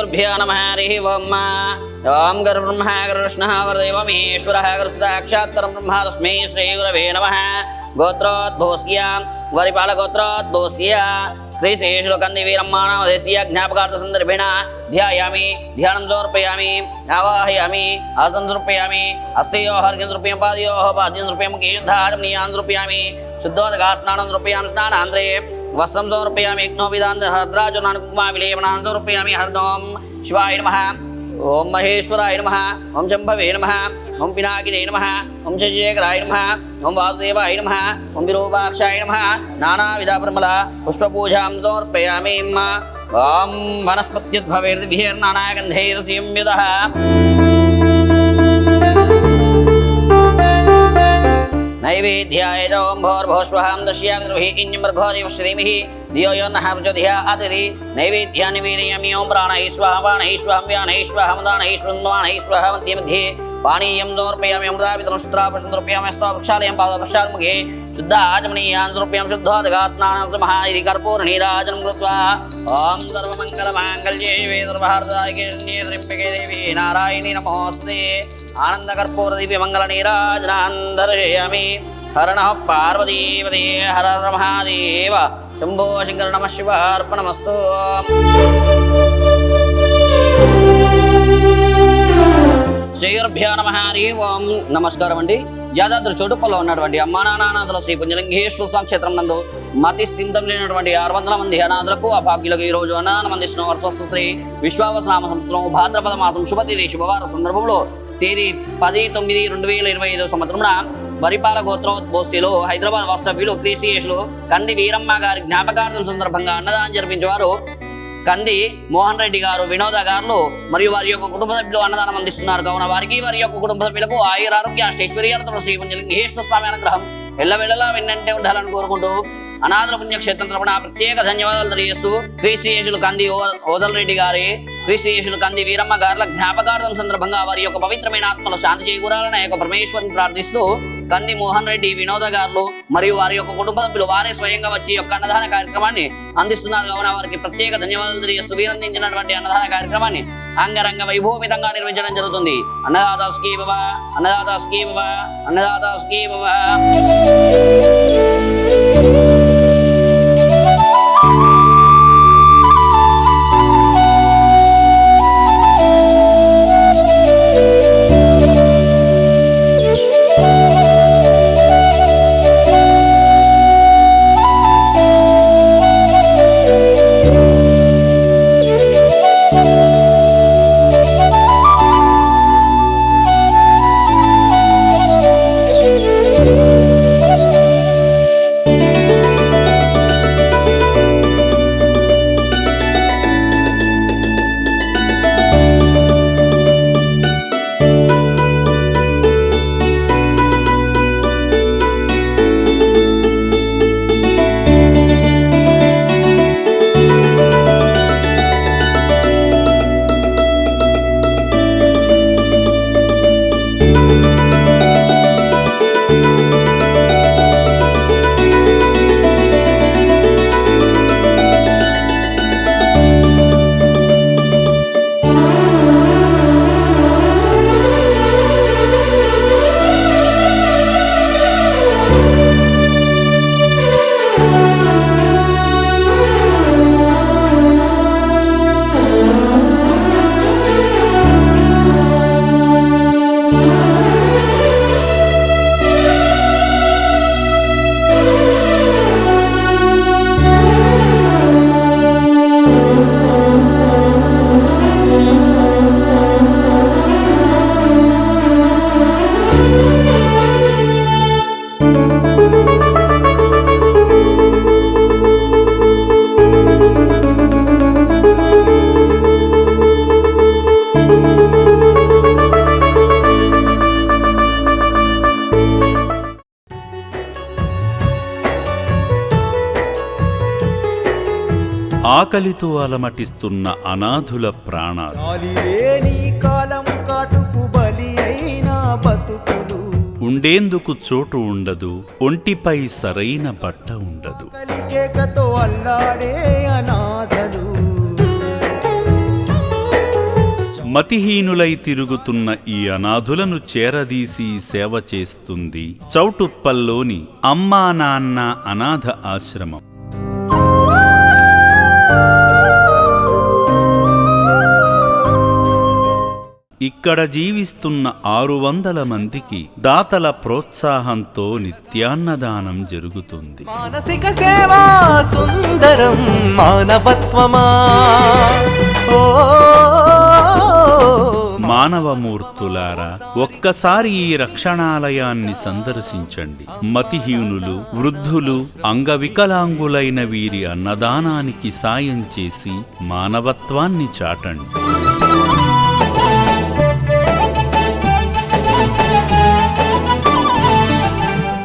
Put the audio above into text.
श्रीगुरुभ्यो नमः हरिः ओम् ओं गुरुब्रह्मा गुरुविष्णुः गुरुदेवो महेश्वरः गुरुसाक्षात् परब्रह्म तस्मै श्रीगुरवे नमः गोत्रोद्भवस्य वरिपालगोत्रोद्भवस्य श्रीशेषुकन्दिवीरम्माणामदेशीय ज्ञापकार्थसन्दर्भेण ध्यायामि ध्यानं समर्पयामि आवाहयामि आसनं समर्पयामि हस्तयोः अर्घ्यं समर्पयामि पादयोः पाद्यं समर्पयामि केयुद्धाचमनीयान् समर्पयामि शुद्धोदकास्नानं समर्पयामि स्नानान्तरे वस्त्रं समर्पयामि यज्ञोपवीतान् कुङ्कुमाविलेपनान् समर्पयामि हरिदों शिवाय नमः ओं महेश्वराय नमः ओं शम्भवे नमः ओं पिनाकिने नमः ओं शशिशेखराय नमः ओं वासुदेवाय नमः ओं विरूपाक्षाय नमः नानाविधपरिमल पुष्पपूजां समर्पयामि ओं वनस्पत्युद्भवैर्दिभिर्नानागन्धैर्संयुतः नैवेद्याय च ओं भोर्भुवस्वहं दश्यामि द्रविः इन्यमर्घो देवस्य धीमहि धियो यो नः प्रचोदयात् अतिथि नैवेद्यान् निवेदयामि ओं प्राणैः स्वाहा प्राणैः स्वाहं व्यानैः स्वाहं दानैः श्रुण्वाणैः स्वाहा मध्ये मध्ये पानीयं समर्पयामि अमृतापितरं समर्पयामि स्तवप्रक्षालयं पादप्रक्षालमुखे शुद्धाचमनीयान् समर्पयामि शुद्धोदकास्नानं इति कर्पूरनीराजनं कृत्वा ॐ सर्वमङ्गलमाङ्गल्ये शिवे सर्वहार्दायके शरण्ये त्र्यम्बके देवी नारायणी नमोऽस्तुते आनन्दकर्पूरदिव्यमङ्गलनीराजनान् दर्शयामि हर नः पार्वतीपते हर हर महादेव शम्भो शङ्कर नमः शिवार्पणमस्तु శ్రీగురుభ్యో నమః హరిః ఓం నమస్కారం అండి. యాదాద్రి చోటుపల్లో ఉన్నటువంటి అమ్మా నాన్ననాథుల శ్రీ పుంజలింగేశ్వర స్వామి క్షేత్రం నందు మతి స్థిమితం లేనటువంటి 600 మంది అనాథులకు ఆ భాగ్యులకు ఈ రోజు అన్నదానం అందిస్తున్న వర్షశ్రీ విశ్వావసనామ సంవత్సరం భాద్రపద మాసం శుభతిథి శుభవార సందర్భంలో తేదీ 10/9/2025 సంవత్సరమున వరిపాల గోత్రోద్భవస్యులు హైదరాబాద్ వాస్తవ్యులు క్రీసియేషులు కంది వీరమ్మ గారి జ్ఞాపకార్థం సందర్భంగా అన్నదానం జరిపించేవారు కంది మోహన్ రెడ్డి గారు, వినోద గారు మరియు వారి యొక్క కుటుంబ సభ్యులు అన్నదానం అందిస్తున్నారు. కావున వారికి వారి యొక్క కుటుంబ సభ్యులకు ఆయురారోగ్య అష్టైశ్వర్యాలతో శ్రీ పుంజలింగేశ్వర స్వామి అనుగ్రహం ఎల్లవేళలా వెన్నంటే ఉండాలని కోరుకుంటూ అనాథల పుణ్యక్షేత్రం తరపున ప్రత్యేక ధన్యవాదాలు తెలియజేస్తూ క్రీసియేషులు కంది ఓదల్ రెడ్డి గారి, క్రీసియేషులు కంది వీరమ్మ గారుల జ్ఞాపకార్థం సందర్భంగా వారి యొక్క పవిత్రమైన ఆత్మలు శాంతి చేకూరాలని యొక్క పరమేశ్వరుని ప్రార్థిస్తూ కంది మోహన్ రెడ్డి, వినోద గారు మరియు వారి యొక్క కుటుంబ సభ్యులు వారే స్వయంగా వచ్చి యొక్క అన్నదాన కార్యక్రమాన్ని అందిస్తున్నారు. కావున వారికి ప్రత్యేక ధన్యవాదాలు తెలియజేస్తూ వీరందించినటువంటి అన్నదాన కార్యక్రమాన్ని అంగరంగ వైభోపితంగా నిర్వహించడం జరుగుతుంది. అన్నదాతస్కీ భవ, అన్నదాతస్కీ భవ, అన్నదాతస్కీ భవ. ఆకలితో అలమటిస్తున్న అనాథుల ప్రాణాలు, ఉండేందుకు చోటు ఉండదు, ఒంటిపై సరైన బట్ట ఉండదు. మతిహీనులై తిరుగుతున్న ఈ అనాథులను చేరదీసి సేవ చేస్తుంది చౌటుప్పల్లోని అమ్మా నాన్న అనాథ ఆశ్రమం. ఇక్కడ జీవిస్తున్న 600 మందికి దాతల ప్రోత్సాహంతో నిత్యాన్నదానం జరుగుతుంది. మానసిక సేవా సుందరం మానవత్వమా. మానవమూర్తులారా, ఒక్కసారి ఈ రక్షణాలయాన్ని సందర్శించండి. మతిహీనులు, వృద్ధులు, అంగవికలాంగులైన వీరి అన్నదానానికి సాయం చేసి మానవత్వాన్ని చాటండి.